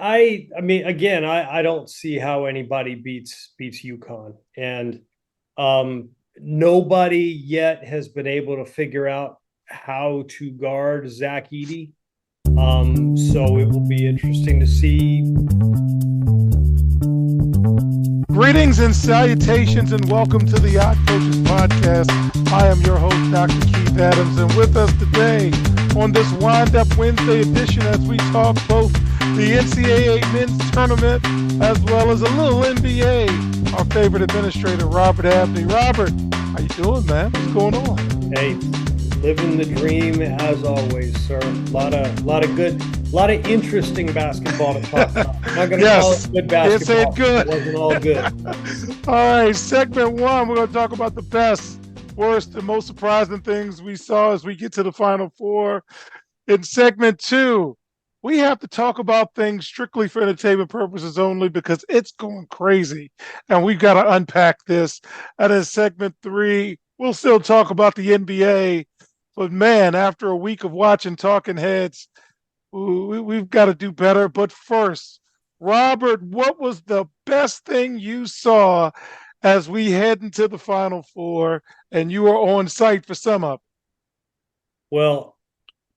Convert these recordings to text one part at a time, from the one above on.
I mean, again, I don't see how anybody beats UConn, and nobody yet has been able to figure out how to guard Zach Edey. So it will be interesting to see. Greetings and salutations, and welcome to the Yacht Coaches Podcast. I am your host, Dr. Keith Adams, and with us today on this Wind Up Wednesday edition as we talk both the NCAA men's tournament as well as a little NBA, our favorite administrator, Robert Abney. Robert, how you doing, man? What's going on? Hey, living the dream as always, sir. A lot of interesting basketball to talk about. I'm not going to call it good basketball. Yes, good. It wasn't all good. All right, segment one, we're going to talk about the best, worst, and most surprising things we saw as we get to the Final Four. In segment two, we have to talk about things strictly for entertainment purposes only because it's going crazy, and we've got to unpack this. And in segment three, we'll still talk about the NBA, but man, after a week of watching Talking Heads, we've got to do better. But first, Robert, what was the best thing you saw as we head into the Final Four and you were on site for some of it? Well,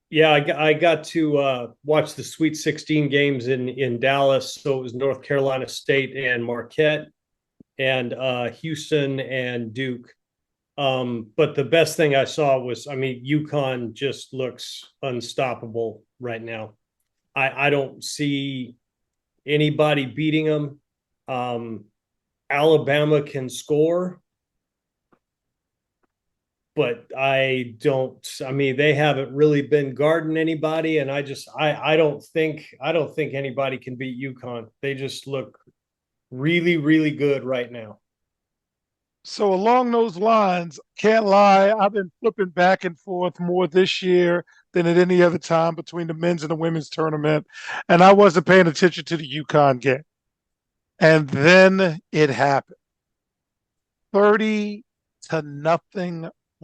yeah, I got to watch the Sweet 16 games in Dallas. So it was North Carolina State and Marquette and Houston and Duke. But the best thing I saw was, I mean, UConn just looks unstoppable right now. I don't see anybody beating them. Alabama can score, but I mean, they haven't really been guarding anybody, and I don't think anybody can beat UConn. They just look really, really good right now. So along those lines, can't lie, I've been flipping back and forth more this year than at any other time between the men's and the women's tournament, and I wasn't paying attention to the UConn game. And then it happened. 30-0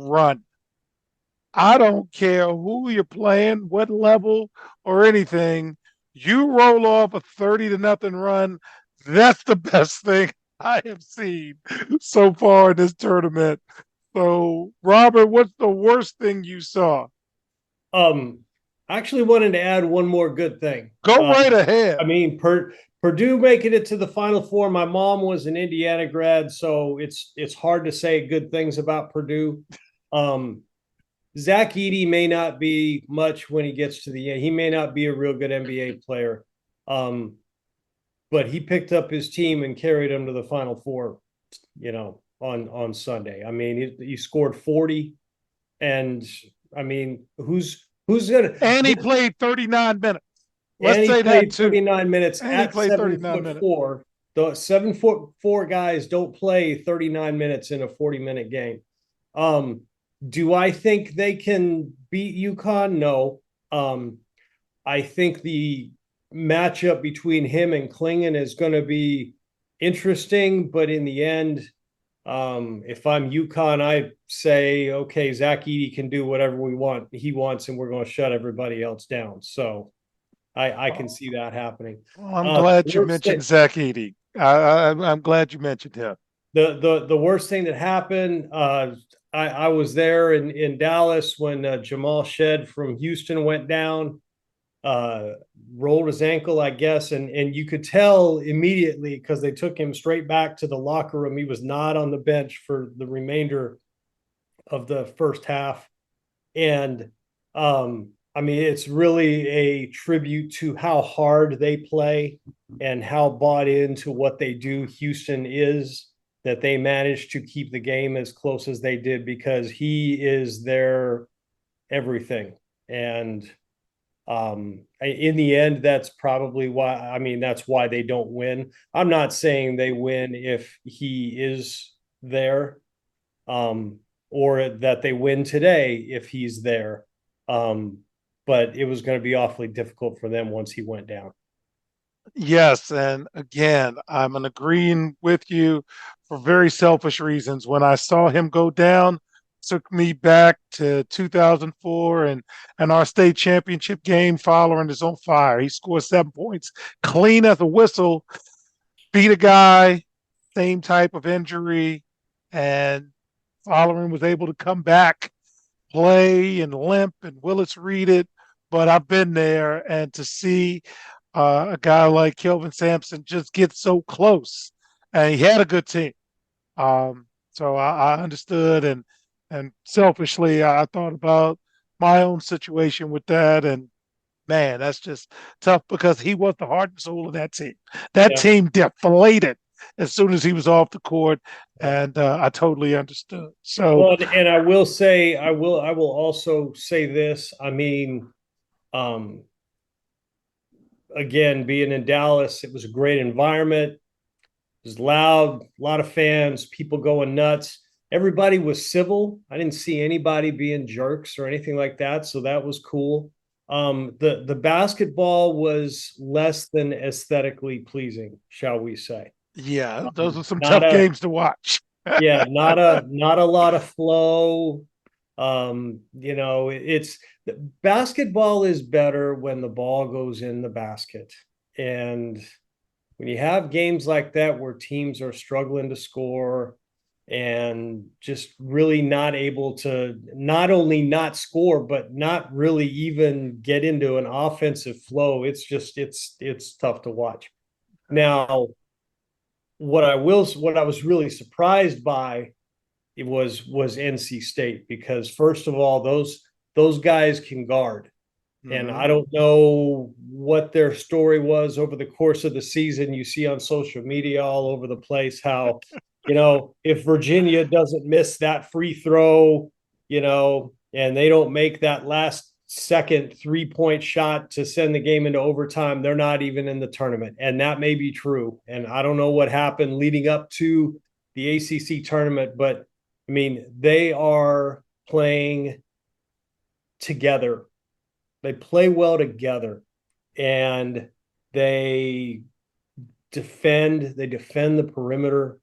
run. I don't care who you're playing, what level or anything. You roll off a 30-0 run. That's the best thing I have seen so far in this tournament. So, Robert, what's the worst thing you saw? Um, I actually wanted to add one more good thing. Go right ahead. I mean, Purdue making it to the Final Four. My mom was an Indiana grad, so it's hard to say good things about Purdue. Zach Edey may not be much when he gets to the end. He may not be a real good NBA player, but he picked up his team and carried them to the Final Four. On Sunday. I mean, he scored 40, and I mean, who's gonna? And he played 39 minutes. Let's say that too. 39 minutes and at 7'4". The 7'4" guys don't play 39 minutes in a 40-minute game. Do I think they can beat UConn? No. I think the matchup between him and Clingan is going to be interesting, but in the end, if I'm UConn, I say, okay, Zach Edey can do whatever he wants, and we're going to shut everybody else down. So I can see that happening. Well, I'm glad you mentioned Zach Edey. I'm glad you mentioned him. The worst thing that happened, I was there in Dallas when Jamal Shed from Houston went down, rolled his ankle, I guess, and you could tell immediately because they took him straight back to the locker room. He was not on the bench for the remainder of the first half. And I mean, it's really a tribute to how hard they play and how bought into what they do Houston is, that they managed to keep the game as close as they did, because he is their everything. And in the end, that's probably why, I mean, that's why they don't win. I'm not saying they win if he is there, or that they win today if he's there. But it was going to be awfully difficult for them once he went down. Yes, and again, I'm agreeing with you for very selfish reasons. When I saw him go down, took me back to 2004 and our state championship game. Following is on fire. He scored 7 points, clean as a whistle, beat a guy, same type of injury, and Following was able to come back, play and limp, and Willis read it. But I've been there, and to see a guy like Kelvin Sampson just get so close, and he had a good team. So I understood, and selfishly, I thought about my own situation with that, and man, that's just tough because he was the heart and soul of that team. That Yeah. team deflated as soon as he was off the court, and I totally understood. So, Well, and I will say, I will also say this. I mean, um, again, being in Dallas, it was a great environment. It was loud, a lot of fans, people going nuts. Everybody was civil. I didn't see anybody being jerks or anything like that, so that was cool. The basketball was less than aesthetically pleasing, shall we say? yeah, those are some Not tough a games to watch. Yeah, not a lot of flow. It's basketball is better when the ball goes in the basket. And when you have games like that where teams are struggling to score and just really not able to not only not score, but not really even get into an offensive flow, it's tough to watch. Now, what I was really surprised by it was NC State because first of all, those guys can guard. And I Mhm. don't know what their story was over the course of the season. You see on social media all over the place how, if Virginia doesn't miss that free throw, and they don't make that last second 3-point shot to send the game into overtime, they're not even in the tournament. And that may be true. And I don't know what happened leading up to the ACC tournament, but I mean, they are playing together. They play well together, and they they defend the perimeter.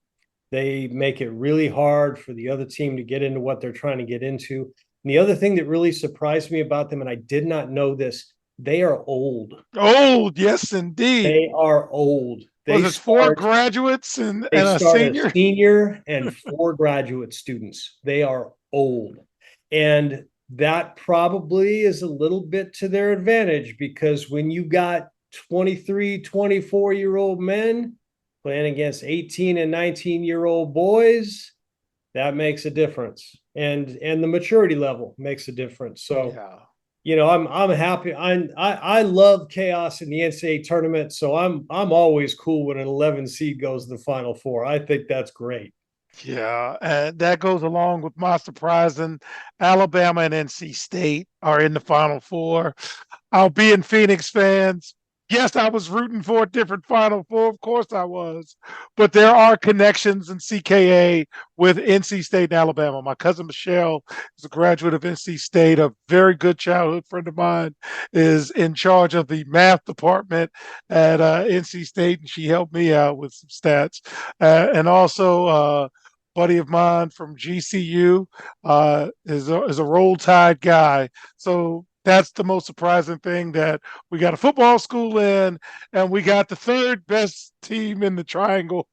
They make it really hard for the other team to get into what they're trying to get into. And the other thing that really surprised me about them, and I did not know this, they are old. Oh, yes, indeed. They are old. Was it four graduates They and a start a senior? senior and 4 graduate students. They are old. And that probably is a little bit to their advantage because when you got 23, 24-year-old men playing against 18 and 19-year-old boys, that makes a difference. And the maturity level makes a difference. So Yeah. I'm happy. I love chaos in the NCAA tournament, so I'm always cool when an 11 seed goes to the Final Four. I think that's great. Yeah, and that goes along with my surprising Alabama and NC State are in the Final Four. I'll be in Phoenix fans. Yes, I was rooting for a different Final Four. Of course I was. But there are connections in CKA with NC State and Alabama. My cousin Michelle is a graduate of NC State. A very good childhood friend of mine is in charge of the math department at NC State, and she helped me out with some stats. And also, buddy of mine from GCU is a Roll Tide guy. So that's the most surprising thing, that we got a football school in, and we got the third best team in the triangle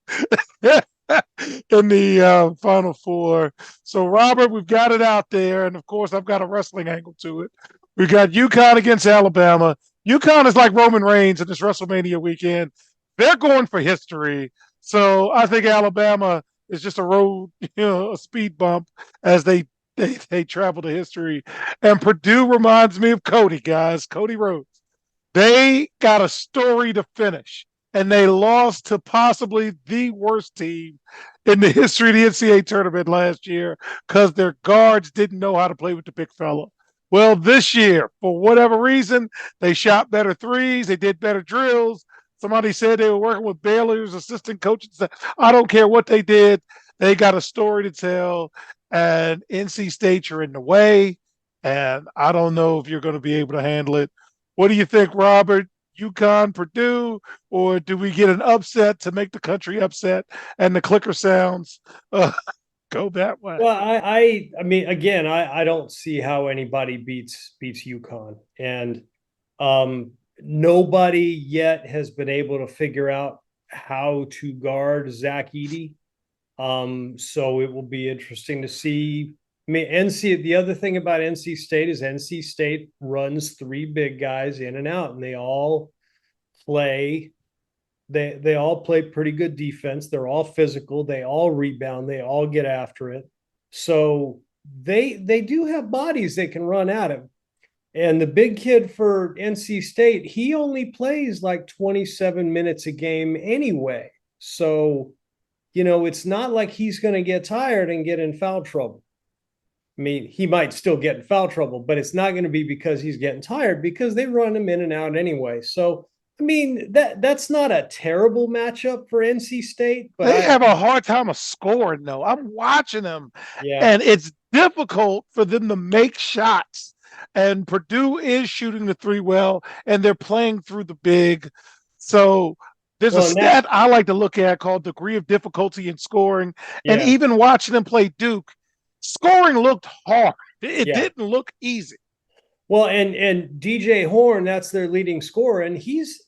in the Final Four. So, Robert, we've got it out there. And of course, I've got a wrestling angle to it. We got UConn against Alabama. UConn is like Roman Reigns in this WrestleMania weekend. They're going for history. So I think Alabama is just a road, a speed bump as they travel to history. And Purdue reminds me of Cody, guys, Cody Rhodes. They got a story to finish, and they lost to possibly the worst team in the history of the NCAA tournament last year because their guards didn't know how to play with the big fella. Well, this year, for whatever reason, they shot better threes, they did better drills. Somebody said they were working with Baylor's assistant coaches. I don't care what they did. They got a story to tell, and NC State are in the way, and I don't know if you're going to be able to handle it. What do you think, Robert? UConn, Purdue, or do we get an upset to make the country upset and the clicker sounds go that way. Well, I mean, again, I don't see how anybody beats UConn, and nobody yet has been able to figure out how to guard Zach Edey. So it will be interesting to see. I mean, the other thing about NC State is NC State runs three big guys in and out, and they all play. They all play pretty good defense. They're all physical. They all rebound. They all get after it. So they do have bodies they can run at him. And the big kid for NC State, he only plays like 27 minutes a game anyway. So, it's not like he's going to get tired and get in foul trouble. I mean, he might still get in foul trouble, but it's not going to be because he's getting tired, because they run him in and out anyway. So, I mean, that's not a terrible matchup for NC State, but they have a hard time of scoring, though. I'm watching them, and it's difficult for them to make shots. And Purdue is shooting the three well, and they're playing through the big. So there's a stat I like to look at called degree of difficulty in scoring. Yeah. And even watching them play Duke, scoring looked hard. It didn't look easy. Well, and DJ Horn, that's their leading scorer, and he is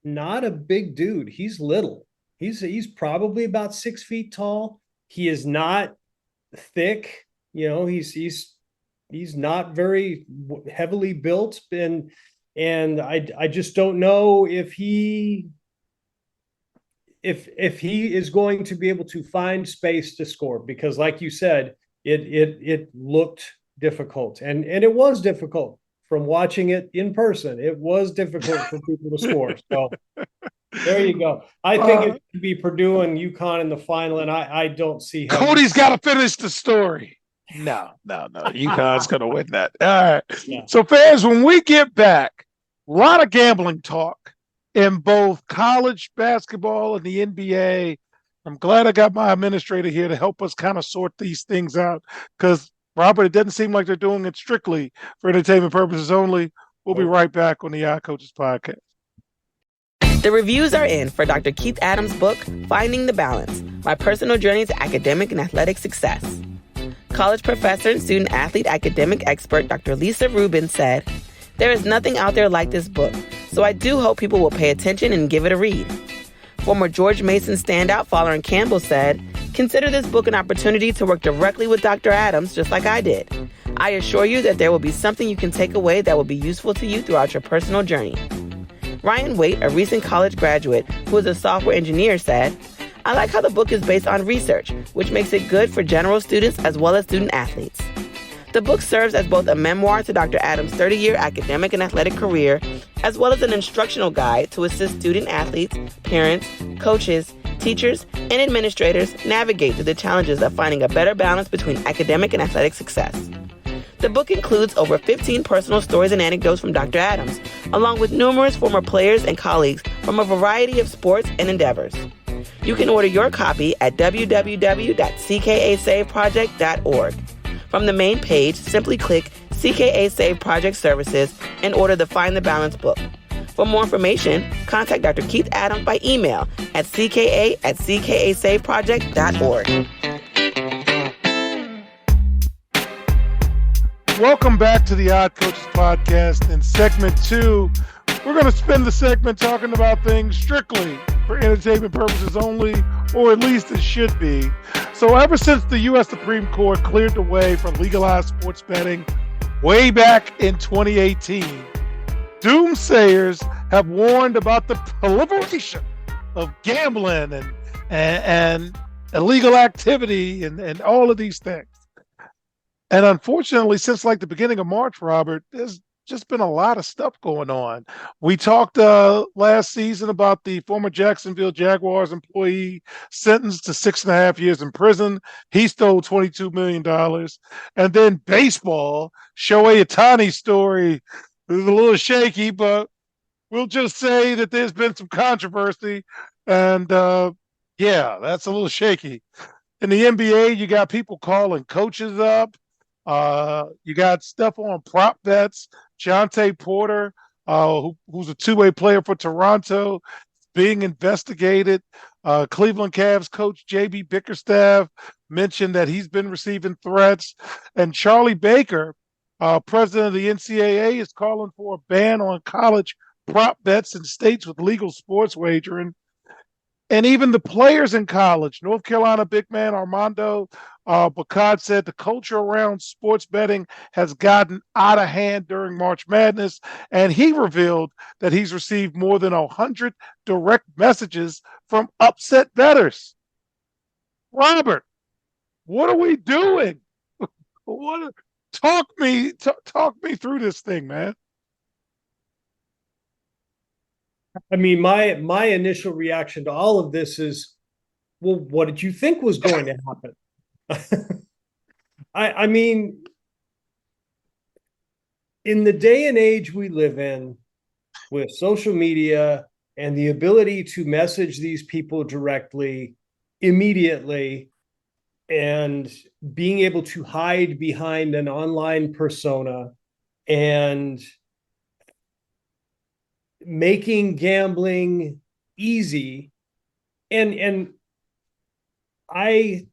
not a big dude. He's little. He's probably about 6 feet tall. He is not thick. He's not very heavily built, and I just don't know if he is going to be able to find space to score, because, like you said, it looked difficult, and it was difficult from watching it in person. It was difficult for people to score. So there you go. I think it could be Purdue and UConn in the final, and I don't see how Cody's got to finish the story. No. UConn's going to win that. All right. Yeah. So, fans, when we get back, a lot of gambling talk in both college basketball and the NBA. I'm glad I got my administrator here to help us kind of sort these things out, because, Robert, it doesn't seem like they're doing it strictly for entertainment purposes only. We'll be right back on the Odd Coaches podcast. The reviews are in for Dr. Keith Adams' book, Finding the Balance, My Personal Journey to Academic and Athletic Success. College professor and student-athlete academic expert Dr. Lisa Rubin said, "There is nothing out there like this book, so I do hope people will pay attention and give it a read." Former George Mason standout Folarin Campbell said, "Consider this book an opportunity to work directly with Dr. Adams, just like I did. I assure you that there will be something you can take away that will be useful to you throughout your personal journey." Ryan Waite, a recent college graduate who is a software engineer, said, "I like how the book is based on research, which makes it good for general students as well as student athletes." The book serves as both a memoir to Dr. Adams' 30-year academic and athletic career, as well as an instructional guide to assist student athletes, parents, coaches, teachers, and administrators navigate through the challenges of finding a better balance between academic and athletic success. The book includes over 15 personal stories and anecdotes from Dr. Adams, along with numerous former players and colleagues from a variety of sports and endeavors. You can order your copy at www.ckasaveproject.org. From the main page, simply click CKA Save Project Services and order the Find the Balance book. For more information, contact Dr. Keith Adams by email at cka@ckasaveproject.org. Welcome back to the Odd Coaches podcast. In segment 2, we're going to spend the segment talking about things strictly for entertainment purposes only, or at least it should be. So ever since the U.S. Supreme Court cleared the way for legalized sports betting way back in 2018, doomsayers have warned about the proliferation of gambling and illegal activity and all of these things. And unfortunately, since like the beginning of March, Robert, there's just been a lot of stuff going on. We talked last season about the former Jacksonville Jaguars employee sentenced to 6.5 years in prison. He stole $22 million. And then baseball, Shohei Ohtani's story is a little shaky, but we'll just say that there's been some controversy. And that's a little shaky. In the NBA, you got people calling coaches up. You got stuff on prop bets. Jonte Porter, who's a two-way player for Toronto, being investigated. Cleveland Cavs coach JB Bickerstaff mentioned that he's been receiving threats. And Charlie Baker, president of the NCAA, is calling for a ban on college prop bets in states with legal sports wagering. And even the players in college, North Carolina big man Armando Bacot said the culture around sports betting has gotten out of hand during March Madness. And he revealed that he's received more than 100 direct messages from upset bettors. Robert, what are we doing? Talk me through this thing, man. I mean, my initial reaction to all of this is, well, what did you think was going to happen? I mean, in the day and age we live in, with social media and the ability to message these people directly, immediately, and being able to hide behind an online persona and making gambling easy, and I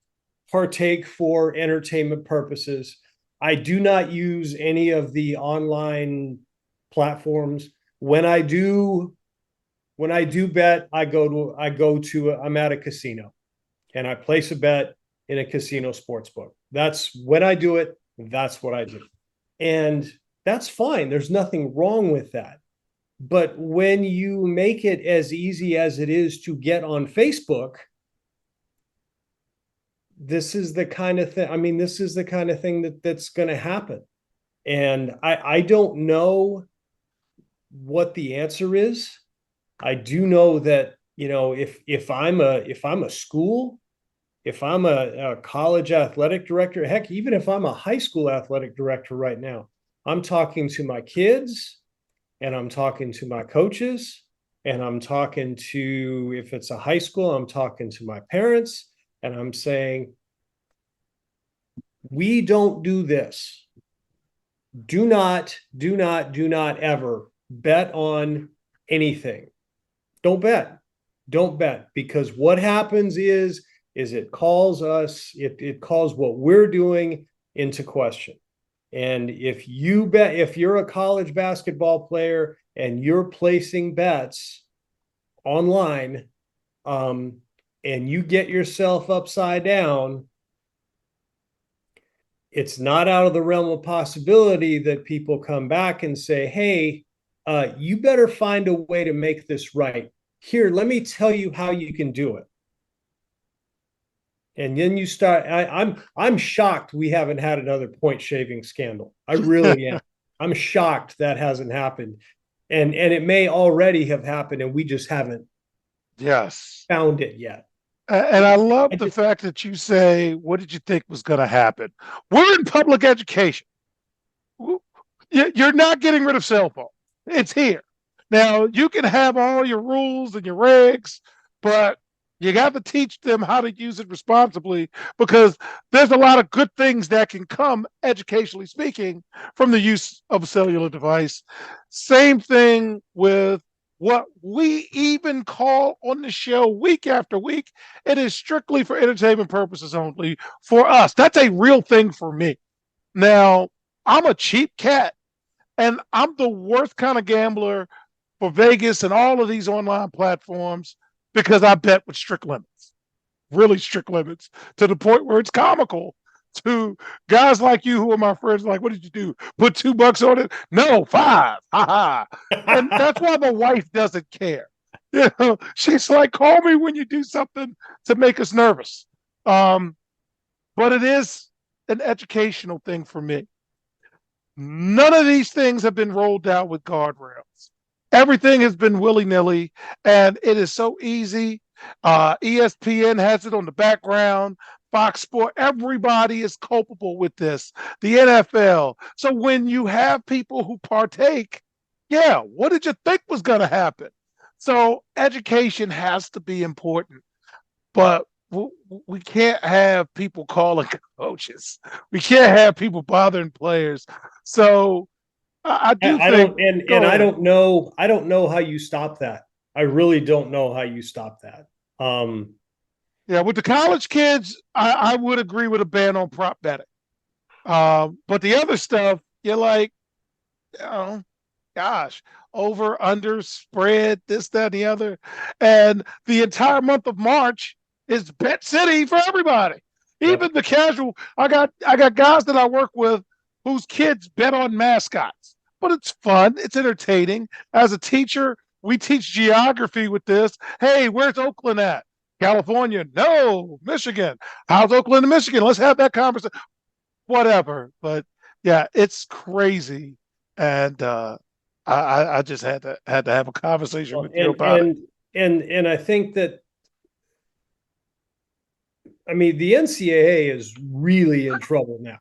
partake for entertainment purposes. I do not use any of the online platforms. When I do bet, I'm at a casino and I place a bet in a casino sports book. That's when I do it. That's what I do. And that's fine. There's nothing wrong with that. But when you make it as easy as it is to get on Facebook, this is the kind of thing, this is the kind of thing that's going to happen. And I don't know what the answer is. I do know that, if I'm a school, if I'm a college athletic director, heck, even if I'm a high school athletic director right now, I'm talking to my kids and I'm talking to my coaches and I'm talking to, if it's a high school, I'm talking to my parents and I'm saying, we don't do this. Do not ever bet on anything. Don't bet. Because what happens is it calls us, it calls what we're doing into question. And if you're a college basketball player and you're placing bets online, and you get yourself upside down, it's not out of the realm of possibility that people come back and say, hey, you better find a way to make this right. Here, let me tell you how you can do it. And then you start, I'm shocked we haven't had another point shaving scandal. I really am. I'm shocked that hasn't happened. And it may already have happened and we just haven't found it yet. And I love the fact that you say, what did you think was going to happen? We're in public education. You're not getting rid of cell phone. It's here. Now, you can have all your rules and your regs, but you got to teach them how to use it responsibly, because there's a lot of good things that can come, educationally speaking, from the use of a cellular device. Same thing with what we even call on the show week after week. It is strictly for entertainment purposes only for us. That's a real thing for me. Now, I'm a cheap cat, and I'm the worst kind of gambler for Vegas and all of these online platforms, because I bet with strict limits, really strict limits, to the point where it's comical to guys like you who are my friends. Like, what did you do? Put $2 on it? No, 5. Ha ha. And that's why my wife doesn't care. She's like, call me when you do something to make us nervous. But it is an educational thing for me. None of these things have been rolled out with guardrails. Everything has been willy-nilly, and it is so easy. ESPN has it on the background. Fox Sport, everybody is culpable with this. The NFL. So when you have people who partake, what did you think was going to happen? So education has to be important, but we can't have people calling coaches. We can't have people bothering players. So I don't know how you stop that. I really don't know how you stop that. Yeah, with the college kids, I would agree with a ban on prop betting. But the other stuff, you're like, oh, gosh, over, under, spread, this, that, and the other. And the entire month of March is bet city for everybody. Yep. Even the casual. I got guys that I work with whose kids bet on mascots. But it's fun, it's entertaining. As a teacher, we teach geography with this. Hey, where's Oakland at? California? No, Michigan. How's Oakland and Michigan? Let's have that conversation. Whatever. But yeah, it's crazy. And I just had to have a conversation Well, with you about it. and I think that, I mean, the NCAA is really in trouble now.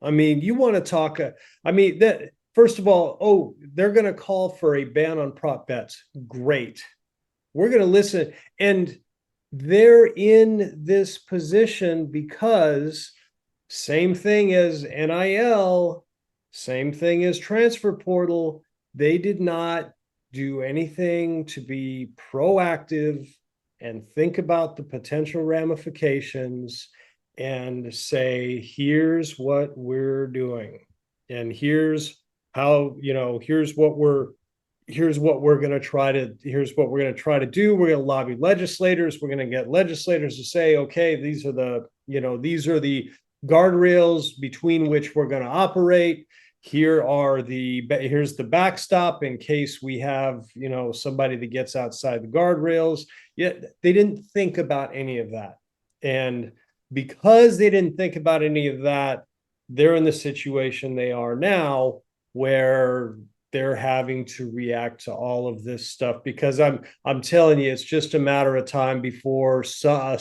I mean, you want to talk, I mean, that first of all, oh, they're going to call for a ban on prop bets. Great. We're going to listen. And they're in this position because same thing as NIL, same thing as transfer portal. They did not do anything to be proactive and think about the potential ramifications and say, here's what we're doing. And here's how, here's what we're going to try to do. We're going to lobby legislators. We're going to get legislators to say, okay, these are the guardrails between which we're going to operate. Here's the backstop in case we have, somebody that gets outside the guardrails. Yet they didn't think about any of that. And because they didn't think about any of that, they're in the situation they are now, where they're having to react to all of this stuff, because I'm telling you, it's just a matter of time before a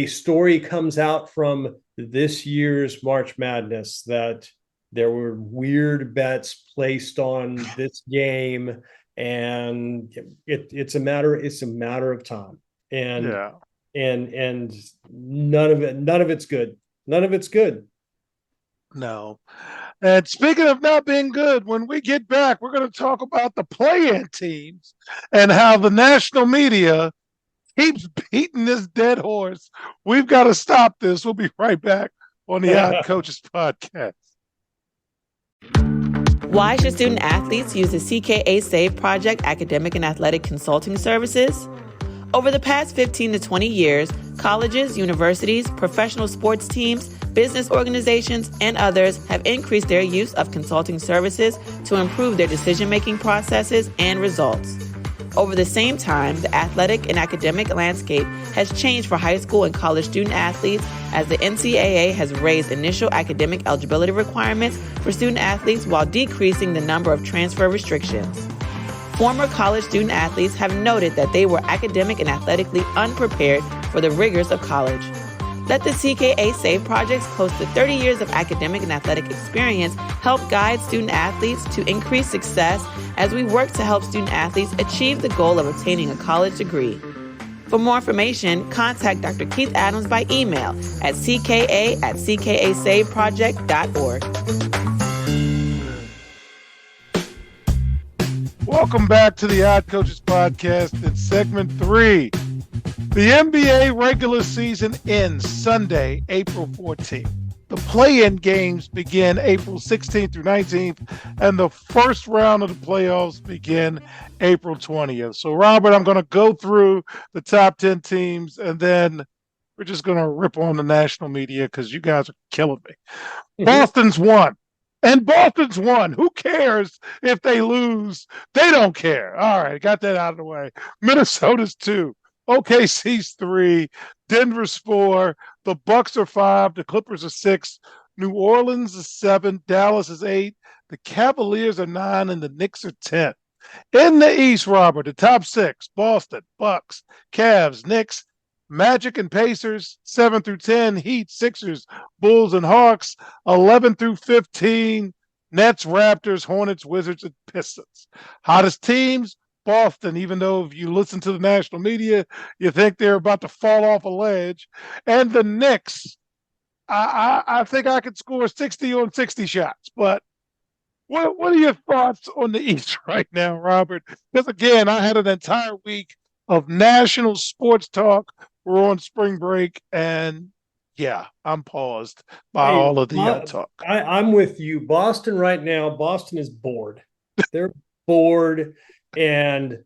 story comes out from this year's March Madness that there were weird bets placed on this game, and it's a matter of time. And Yeah. and none of it's good. None of it's good. No. And speaking of not being good, when we get back, we're going to talk about the play-in teams and how the national media keeps beating this dead horse. We've got to stop this. We'll be right back on the Odd Coaches podcast. Why should student athletes use the CKA SAVE Project academic and athletic consulting services? Over the past 15 to 20 years, colleges, universities, professional sports teams, business organizations, and others have increased their use of consulting services to improve their decision-making processes and results. Over the same time, the athletic and academic landscape has changed for high school and college student athletes as the NCAA has raised initial academic eligibility requirements for student athletes while decreasing the number of transfer restrictions. Former college student athletes have noted that they were academic and athletically unprepared for the rigors of college. Let the CKA SAVE Project's close to 30 years of academic and athletic experience help guide student athletes to increase success as we work to help student athletes achieve the goal of obtaining a college degree. For more information, contact Dr. Keith Adams by email at cka@ckasaveproject.org. Welcome back to the Odd Coaches podcast in segment 3. The NBA regular season ends Sunday, April 14th. The play-in games begin April 16th through 19th, and the first round of the playoffs begin April 20th. So, Robert, I'm going to go through the top 10 teams, and then we're just going to rip on the national media because you guys are killing me. Boston's won. And Boston's won. Who cares if they lose? They don't care. All right, got that out of the way. Minnesota's 2. OKC's 3. Denver's 4. The Bucks are 5. The Clippers are 6. New Orleans is 7. Dallas is 8. The Cavaliers are 9, and the Knicks are 10. In the East, Robert, the top 6: Boston, Bucks, Cavs, Knicks, Magic and Pacers, 7 through 10, Heat, Sixers, Bulls, and Hawks, 11 through 15, Nets, Raptors, Hornets, Wizards, and Pistons. Hottest teams, Boston, even though if you listen to the national media, you think they're about to fall off a ledge. And the Knicks, I think I could score 60 on 60 shots. But what are your thoughts on the East right now, Robert? Because, again, I had an entire week of national sports talk. We're on spring break, and yeah, I'm paused by Hey, all of the talk. I'm with you. Boston right now, Boston is bored. They're bored, and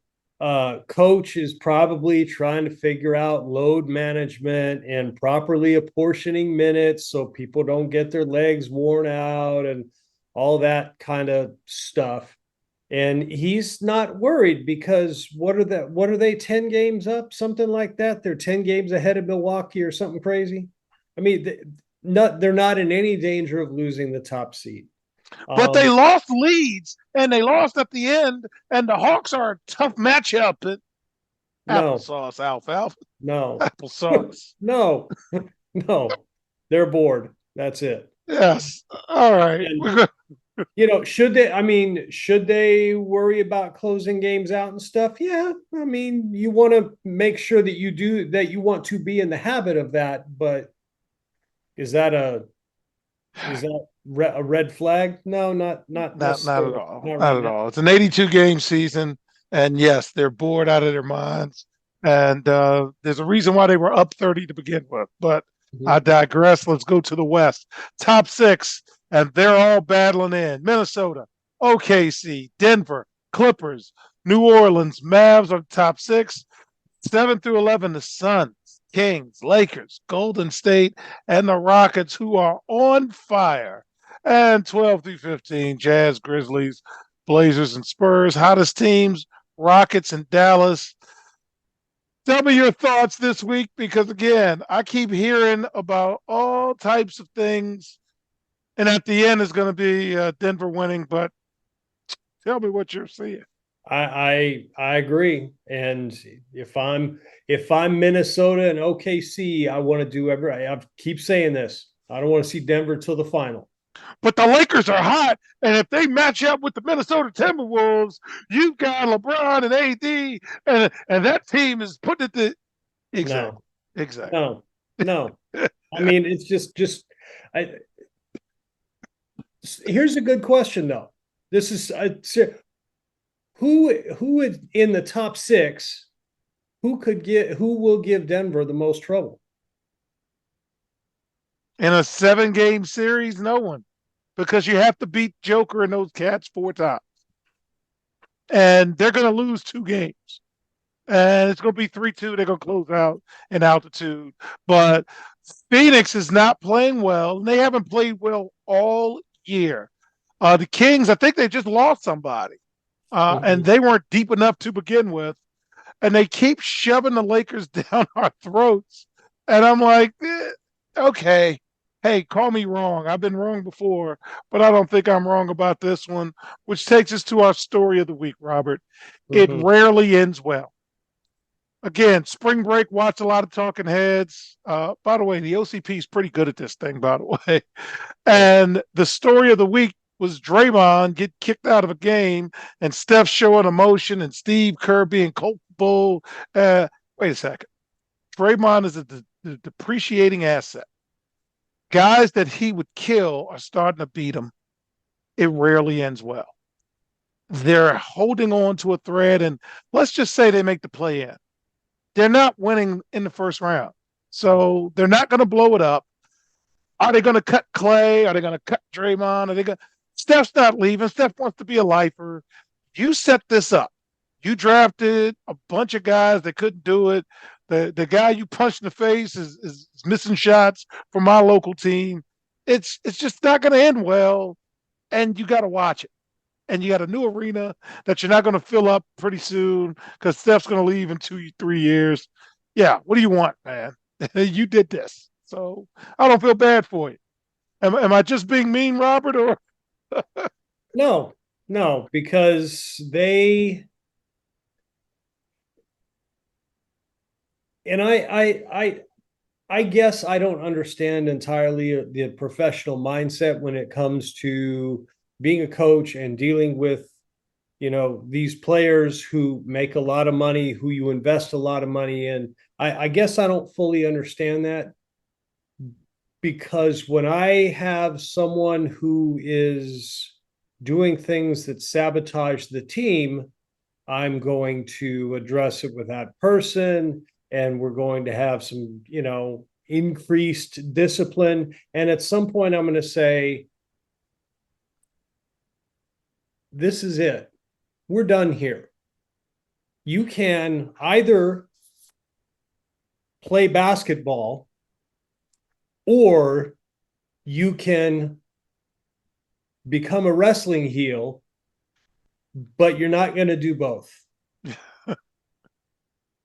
coach is probably trying to figure out load management and properly apportioning minutes so people don't get their legs worn out and all that kind of stuff. And he's not worried because what are they 10 games up, something like that? They're 10 games ahead of Milwaukee or something crazy. I mean, they're not in any danger of losing the top seed. But they Um, lost leads, and they lost at the end, and the Hawks are a tough matchup. no, Applesauce, alfalfa, no, applesauce. no, no. They're bored. That's it. Yes. All right. And should they? I mean, should they worry about closing games out and stuff? Yeah. I mean, you want to make sure that you do that. You want to be in the habit of that, but is that a red flag? No, not Not at necessarily. all. Not Not right at now. all. It's an 82 game season, and yes, they're bored out of their minds. And there's a reason why they were up 30 to begin with. But I Mhm. digress. Let's go to the West. Top six, and they're all battling in Minnesota, OKC, Denver, Clippers, New Orleans, Mavs are the top six. 7 through 11, the Suns, Kings, Lakers, Golden State, and the Rockets, who are on fire. And 12 through 15, Jazz, Grizzlies, Blazers, and Spurs. Hottest teams, Rockets and Dallas. Tell me your thoughts this week because, again, I keep hearing about all types of things. And at the end, it's going to be Denver winning. But tell me what you're seeing. I agree. And if I'm Minnesota and OKC, I want to do I keep saying this. I don't want to see Denver till the final. But the Lakers are hot, and if they match up with the Minnesota Timberwolves, you've got LeBron and AD, and that team is putting it to exactly, No, exactly. no, no. I mean, it's just I here's a good question though. This is who in the top six, who will give Denver the most trouble? In a 7 game series, no one, because you have to beat Joker and those cats 4 times, and they're going to lose 2 games, and it's going to be 3-2. They're going to close out in altitude, but Phoenix is not playing well, and they haven't played well all year. The Kings, I think they just lost somebody, and Mhm. they weren't deep enough to begin with, and they keep shoving the Lakers down our throats. And I'm like, okay, hey, call me wrong. I've been wrong before, but I don't think I'm wrong about this one, which takes us to our story of the week, Robert. It Mhm. rarely ends well. Again, spring break, watch a lot of talking heads. By the way, the OCP is pretty good at this thing, by the way. Yeah. And the story of the week was Draymond get kicked out of a game and Steph showing emotion and Steve Kerr being culpable. Wait a second. Draymond is a depreciating asset. Guys that he would kill are starting to beat him. It rarely ends well. They're holding on to a thread, and let's just say they make the play in. They're not winning in the first round. So they're not going to blow it up. Are they going to cut Clay? Are they going to cut Draymond? Are they going? Steph's not leaving. Steph wants to be a lifer. You set this up. You drafted a bunch of guys that couldn't do it. The guy you punched in the face is missing shots from my local team. It's just not going to end well, and you got to watch it. And you got a new arena that you're not going to fill up pretty soon because Steph's going to leave in 2, 3 years. Yeah, what do you want, man? You did this, so I don't feel bad for you. Am I just being mean, Robert? Or No, no, because and I guess I don't understand entirely the professional mindset when it comes to being a coach and dealing with, these players who make a lot of money, who you invest a lot of money in. I guess I don't fully understand that because when I have someone who is doing things that sabotage the team, I'm going to address it with that person, and we're going to have some, increased discipline. And at some point, I'm going to say, this is it. We're done here. You can either play basketball or you can become a wrestling heel, but you're not going to do both.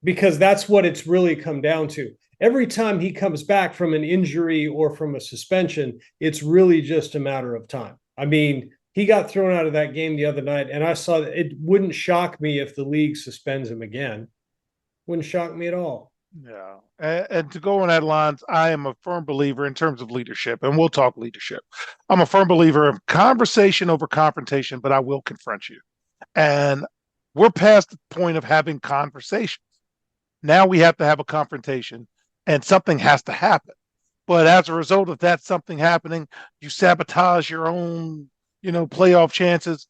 Because that's what it's really come down to. Every time he comes back from an injury or from a suspension, it's really just a matter of time. I mean, he got thrown out of that game the other night, and I saw that it wouldn't shock me if the league suspends him again. Wouldn't shock me at all. Yeah. And to go on that lines, I am a firm believer in terms of leadership, and we'll talk leadership. I'm a firm believer of conversation over confrontation, but I will confront you. And we're past the point of having conversations. Now we have to have a confrontation, and something has to happen. But as a result of that something happening, you sabotage your own, playoff chances,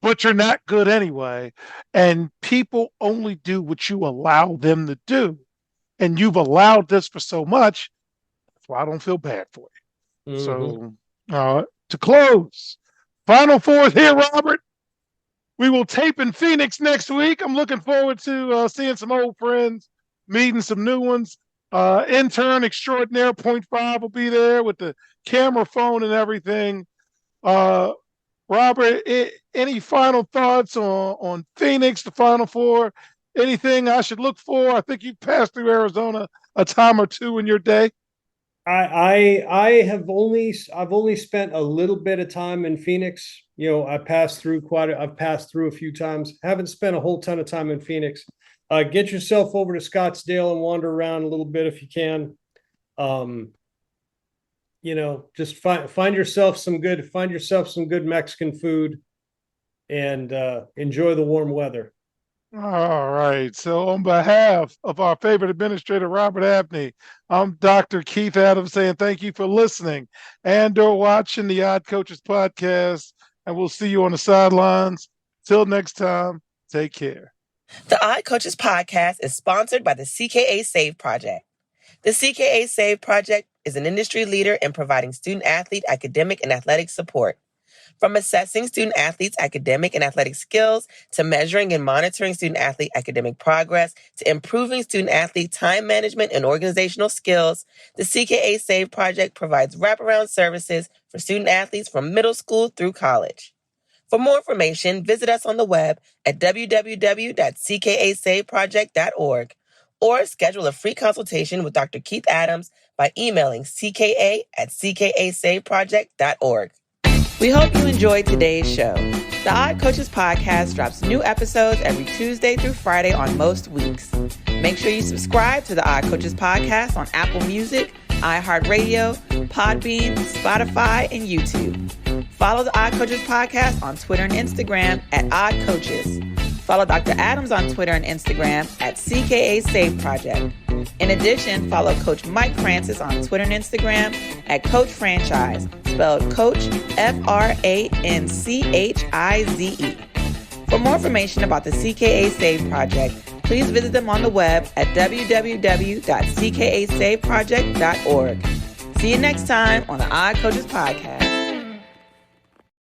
but you're not good anyway. And people only do what you allow them to do. And you've allowed this for so much. That's why I don't feel bad for you. Mm-hmm. So to close, Final Four here, Robert. We will tape in Phoenix next week. I'm looking forward to seeing some old friends, meeting some new ones. Intern extraordinaire 0.5 will be there with the camera, phone, and everything. Robert, any final thoughts on Phoenix, the Final Four? Anything I should look for? I think you've passed through Arizona a time or two in your day. I've only spent a little bit of time in Phoenix. I've passed through a few times. Haven't spent a whole ton of time in Phoenix. Get yourself over to Scottsdale and wander around a little bit if you can. Just find yourself some good Mexican food and enjoy the warm weather. All right. So on behalf of our favorite administrator, Robert Abney, I'm Dr. Keith Adams saying thank you for listening and or watching the Odd Coaches podcast, and we'll see you on the sidelines. Till next time, take care. The Odd Coaches podcast is sponsored by the CKA Save Project. The CKA Save Project is an industry leader in providing student-athlete academic and athletic support. From assessing student-athletes' academic and athletic skills, to measuring and monitoring student-athlete academic progress, to improving student-athlete time management and organizational skills, the CKA Save Project provides wraparound services for student-athletes from middle school through college. For more information, visit us on the web at www.ckasaveproject.org or schedule a free consultation with Dr. Keith Adams by emailing cka@ckasaveproject.org. We hope you enjoyed today's show. The Odd Coaches podcast drops new episodes every Tuesday through Friday on most weeks. Make sure you subscribe to the Odd Coaches podcast on Apple Music, iHeartRadio, Podbean, Spotify, and YouTube. Follow the Odd Coaches podcast on Twitter and Instagram at Odd Coaches. Follow Dr. Adams on Twitter and Instagram at CKA Save Project. In addition, follow Coach Mike Francis on Twitter and Instagram at Coach Franchise, spelled Coach FRANCHIZE. For more information about the CKA Save Project, please visit them on the web at www.ckasaveproject.org. See you next time on the Odd Coaches podcast.